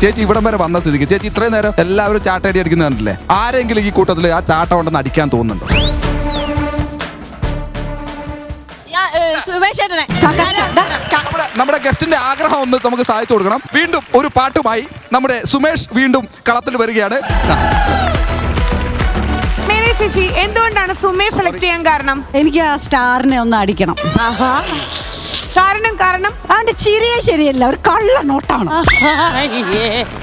ചേച്ചി ഇവിടം വരെ വന്ന സ്ഥിതിക്ക് ചേച്ചി ഇത്രയും നേരം എല്ലാവരും ചാട്ടയടി അടിക്കുന്നത് കണ്ടില്ലേ? ആരെങ്കിലും ഈ കൂട്ടത്തിൽ ആ ചാട്ടം ഉണ്ടെന്ന് അടിക്കാൻ തോന്നുന്നുണ്ടോ? നമ്മുടെ ഗസ്റ്റിന്റെ ആഗ്രഹം ഒന്ന് നമുക്ക് സാധിച്ചു കൊടുക്കണം. വീണ്ടും ഒരു പാട്ടുമായി നമ്മുടെ സുമേഷ് വീണ്ടും കളത്തിൽ വരികയാണ്. ചേച്ചി എന്തുകൊണ്ടാണ് സുമേ സെലക്ട് ചെയ്യാൻ കാരണം? എനിക്ക് ആ സ്റ്റാറിനെ ഒന്ന് അടിക്കണം. കാരണം അവന്റെ ചിരിയെ ശരിയല്ല, ഒരു കള്ള നോട്ടാണ്.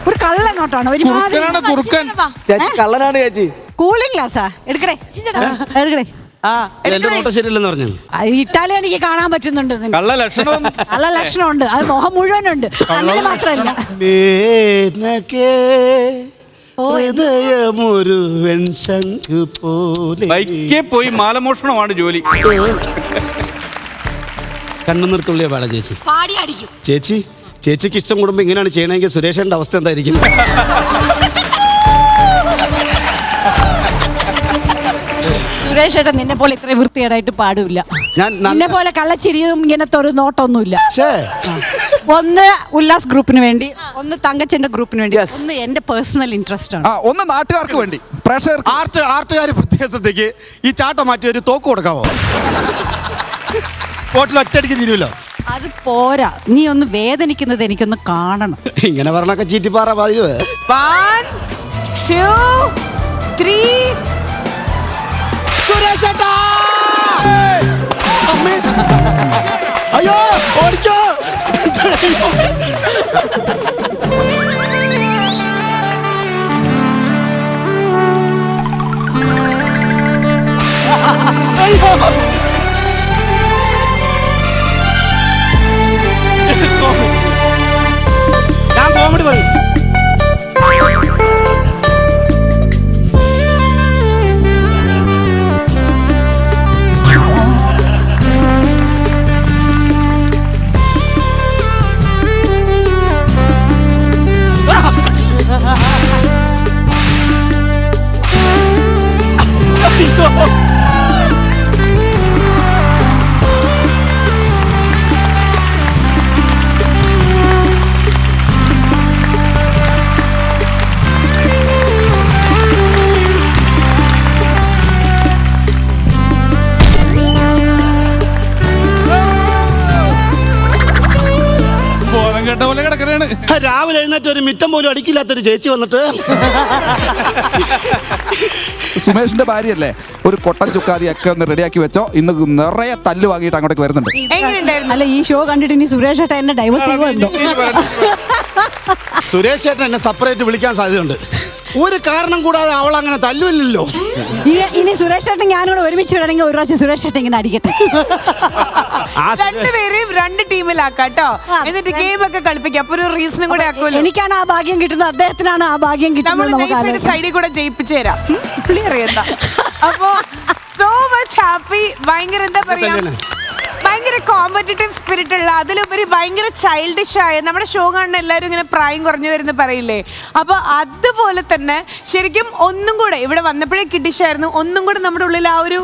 ഒരു കള്ള നോട്ടാണ്. കള്ളനാണ് ചേച്ചി. കൂളിംഗ് ഗ്ലാസാ എടുക്കടേ എടുക്കടേ. ഇട്ടാലേ എനിക്ക് കാണാൻ പറ്റുന്നുണ്ട്. കള്ള ലക്ഷണമുണ്ട്. അത് മുഖം മുഴുവനുണ്ട്, കണ്ണിന് മാത്രമല്ല. ഹൃദയമൊരു വെൺശംഖ് പോലെ പോയി മാലമോഷണമാണ് ജോലി. കണ്ണുനിർത്തുള്ളിയ പാടാ ചേച്ചി. പാടി അടിക്കും ചേച്ചി. ചേച്ചിക്ക് ഇഷ്ടം കൂടുമ്പോ ഇങ്ങനെയാണ് ചെയ്യണമെങ്കിൽ സുരേഷന്റെ അവസ്ഥ എന്തായിരിക്കും? സുരേഷ് ഏട്ടൻ നിന്നെ പോലെ ഇത്രയും വൃത്തികേടായിട്ട് പാടില്ല. നിന്നെ പോലെ കള്ളച്ചിരിയും ഇങ്ങനത്തെ ഒരു നോട്ടൊന്നുമില്ല. ഒന്ന് ഉല്ലാസ് ഗ്രൂപ്പിന് വേണ്ടി, ഒന്ന് തങ്കച്ചന്റെ ഗ്രൂപ്പിന് വേണ്ടി, ഒന്ന് എന്റെ പേഴ്സണൽ ഇൻട്രസ്റ്റ് ആണ്, ഒന്ന് നാട്ടുകാർക്ക് വേണ്ടി. ആർട്ടുകാർ പ്രത്യേക ശ്രദ്ധയ്ക്ക് ഈ ചാട്ടം മാറ്റി ഒരു തോക്ക് കൊടുക്കാവോ? ഹോട്ടൽ ഒറ്റയടിക്ക് തീരുമല്ലോ. അത് പോരാ, നീ ഒന്ന് വേദനിക്കുന്നത് എനിക്കൊന്ന് കാണണം. ഇങ്ങനെ പറഞ്ഞൊക്കെ ചീറ്റിപ്പാറ ബാധിക്കുവേ. 1 2 3 സുരേഷേട്ടാ! അയ്യോ ഓടിക്കോ! ഞാൻ കോമഡി പറയും. രാവിലെ എഴുന്നേറ്റ് ഒരു മിറ്റം പോലും അടിക്കില്ലാത്തൊരു ചേച്ചി വന്നിട്ട്. സുമേഷിന്റെ ഭാര്യയല്ലേ, ഒരു കൊട്ടൻ ചുക്കാതിയൊക്കെ ഒന്ന് റെഡിയാക്കി വെച്ചോ. ഇന്ന് നിറയെ തല്ല് വാങ്ങിയിട്ട് അങ്ങോട്ടേക്ക് വരുന്നുണ്ട്. അല്ല, ഈ ഷോ കണ്ടിട്ട് ഇനി സുരേഷ് ഏട്ടൻ എന്നെ ഡൈവേഴ്സ് ചെയ്യുമോ? സുരേഷ് ചേട്ടൻ എന്നെ സെപ്പറേറ്റ് വിളിക്കാൻ സാധ്യതയുണ്ട്. ഒരു കാരണം കൂടാതെ അവൾ അങ്ങനെ തല്ലുമില്ലല്ലോ. ഇനി സുരേഷ് ചേട്ടൻ ഞാനും കൂടെ ഒരുമിച്ച് വരണമെങ്കിൽ ഒരു പ്രാവശ്യം സുരേഷ് ചേട്ടൻ ഇങ്ങനെ അടിക്കട്ടെ. രണ്ടുപേരെയും 2 ടീമിലാക്കാട്ടോ, എന്നിട്ട് ഗെയിം ഒക്കെ കളിപ്പിക്കാം. അപ്പൊ ഒരു റീസണും കൂടെ ആക്കുമല്ലോ. എനിക്കാണ് ആ ഭാഗ്യം കിട്ടുന്നത്, അദ്ദേഹത്തിനാണ് ആ ഭാഗ്യം കിട്ടുന്നത്. സൈഡിൽ കൂടെ ജയിപ്പിച്ചു തരാം. അറിയണ്ട. അപ്പൊ സോ മച്ച് ഹാപ്പി. ഭയങ്കര എന്താ പറയാ, ഭയങ്കര കോമ്പറ്റീറ്റീവ് സ്പിരിറ്റ് ഉള്ള, അതിലുപരി ഭയങ്കര ചൈൽഡിഷ് ആയ, നമ്മുടെ ഷോ കാണുന്ന എല്ലാവരും ഇങ്ങനെ പ്രായം കുറഞ്ഞു വരുന്ന പറയില്ലേ, അപ്പൊ അതുപോലെ തന്നെ ശരിക്കും ഒന്നും കൂടെ ഇവിടെ വന്നപ്പോഴേ കിഡിഷ് ആയിരുന്നു. ഒന്നും കൂടെ നമ്മുടെ ഉള്ളിൽ ആ ഒരു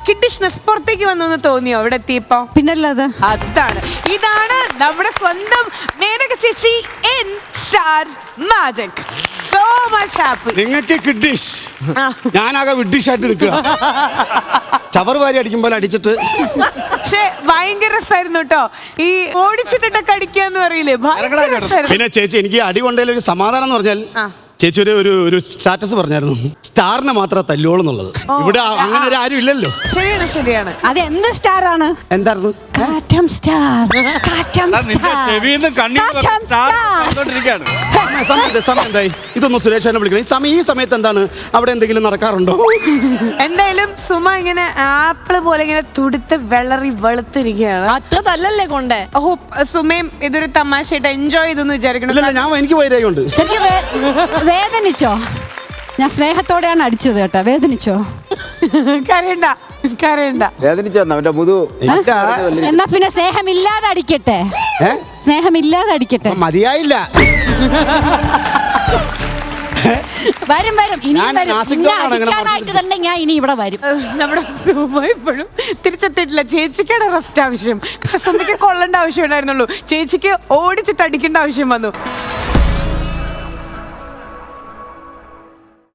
കിഡിഷ്നെസ് പുറത്തേക്ക് വന്നു എന്ന് തോന്നിയോ ഇവിടെ എത്തിയപ്പോ? പിന്നല്ലാതെ. അതാണ്, ഇതാണ് നമ്മുടെ സ്വന്തം മേനക ചേച്ചി in star magic. So much happy. നിങ്ങൾക്ക് കിഡിഷ്, ഞാനാകെ വിഡിഷായിട്ട് നിൽക്കുക. ചവർ വാരി അടിക്കുമ്പോൾ അടിച്ചിട്ട്. പക്ഷെ ഭയങ്കര രസമായിരുന്നു കേട്ടോ, ഈ ഓടിച്ചിട്ടൊക്കെ അടിക്കാന്ന് പറയില്ലേ. പിന്നെ ചേച്ചി, എനിക്ക് അടി കൊണ്ടതിൽ ഒരു സമാധാനം എന്ന് പറഞ്ഞാൽ, ചേച്ചി ഒരു സ്റ്റാറ്റസ് പറഞ്ഞായിരുന്നു, സ്റ്റാറിനെ മാത്രമേ തല്ലുള്ളൂ എന്നുള്ളത്. ഇവിടെ അങ്ങനെ ഒരു ആരും ഇല്ലല്ലോ. ശരിയാണ് ശരിയാണ്. അത് എന്ത് സ്റ്റാർ ആണ്? എന്തായിരുന്നു? കാറ്റം സ്റ്റാർ. സമയം എന്തായി? ഇതൊന്നും സുരേഷനെ വിളിക്കണം. ഈ സമയത്ത് എന്താണ് അവിടെ എന്തെങ്കിലും നടക്കാറുണ്ടോ? എന്തായാലും സുമ ഇങ്ങനെ ആപ്പിള് പോലെ ഇങ്ങനെ തുടുത്ത് വെള്ളറി വെളുത്തിരിക്കുകയാണ്. അത്ര തല്ലല്ലേ കൊണ്ടേ. ഓ, സുമയും ഇതൊരു തമാശയായിട്ട് എൻജോയ് ചെയ്തെന്ന് വിചാരിക്കണം. എനിക്ക് വൈരാഗ്യമുണ്ട്. വേദനിച്ചോ? ഞാൻ സ്നേഹത്തോടെയാണ് അടിച്ചത് കേട്ടോ. വേദനിച്ചോ? കരയണ്ട കരയണ്ട. വേദനിച്ചോ? എന്നാ പിന്നെ സ്നേഹമില്ലാതെ അടിക്കട്ടെ. സ്നേഹമില്ലാതെ അടിക്കട്ടെ. മതിയായില്ല. വരും വരും. ഇനി അടിക്കാനായിട്ട് തന്നെ ഞാൻ ഇനി ഇവിടെ വരും. നമ്മുടെ സുമ ഇപ്പോഴും തിരിച്ചെത്തിയിട്ടില്ല. ചേച്ചിക്കാണ് റെസ്റ്റ് ആവശ്യം. സുമയ്ക്ക് കൊള്ളേണ്ട ആവശ്യം ഉണ്ടായിരുന്നുള്ളൂ, ചേച്ചിക്ക് ഓടിച്ചിട്ട് അടിക്കേണ്ട ആവശ്യം വന്നു.